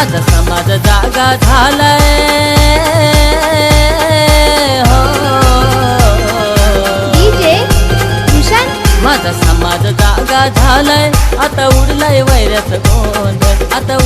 माझा समाज जागा झालाय हो डीजे भूषण माझा समाज जागा झालाय आता उडलाय वैऱ्याचं गोंधळ आता